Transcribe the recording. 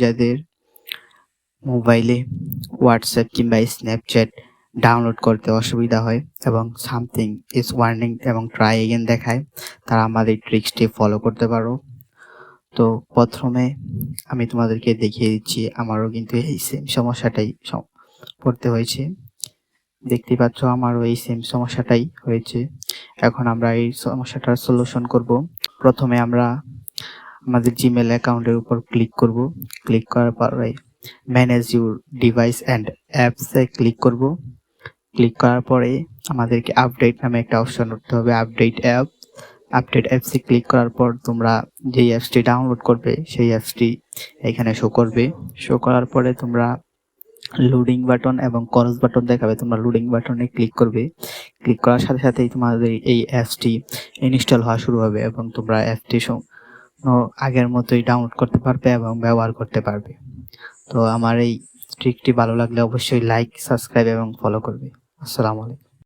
যাদের মোবাইলে হোয়াটসঅ্যাপ কিংবা স্ন্যাপচ্যাট ডাউনলোড করতে অসুবিধা হয় এবং সামথিং ইজ ওয়ার্নিং এবং ট্রাই এগেন দেখায়, তারা আমাদের ট্রিক্সটি ফলো করতে পারো। তো প্রথমে আমি তোমাদেরকে দেখিয়ে দিচ্ছি, আমারও কিন্তু এই সেম সমস্যাটাই পড়তে হয়েছে। দেখতে পাচ্ছ আমারও এই সেম সমস্যাটাই হয়েছে। এখন আমরা এই সমস্যাটার সলিউশন করব। প্রথমে আমরা আমাদের জিমেল অ্যাকাউন্টের উপর ক্লিক করব। ক্লিক করার পরে ম্যানেজ ইউর ডিভাইস অ্যান্ড অ্যাপসে ক্লিক করব। ক্লিক করার পরে আমাদেরকে আপডেট নামে একটা অপশন উঠতে হবে, আপডেট অ্যাপসে ক্লিক করার পর তোমরা যেই অ্যাপসটি ডাউনলোড করবে সেই অ্যাপসটি এখানে শো করবে। শো করার পরে তোমরা লোডিং বাটন এবং ক্রস বাটন দেখাবে, তোমরা লোডিং বাটনে ক্লিক করবে। ক্লিক করার সাথে সাথেই তোমাদের এই অ্যাপসটি ইনস্টল হওয়া শুরু হবে এবং তোমরা অ্যাপটি আগের মতোই ডাউনলোড করতে পারবে এবং ব্যবহার করতে পারবে। তো আমার এই ট্রিকটি ভালো লাগলে অবশ্যই লাইক, সাবস্ক্রাইব এবং ফলো করবে। আসসালামু আলাইকুম।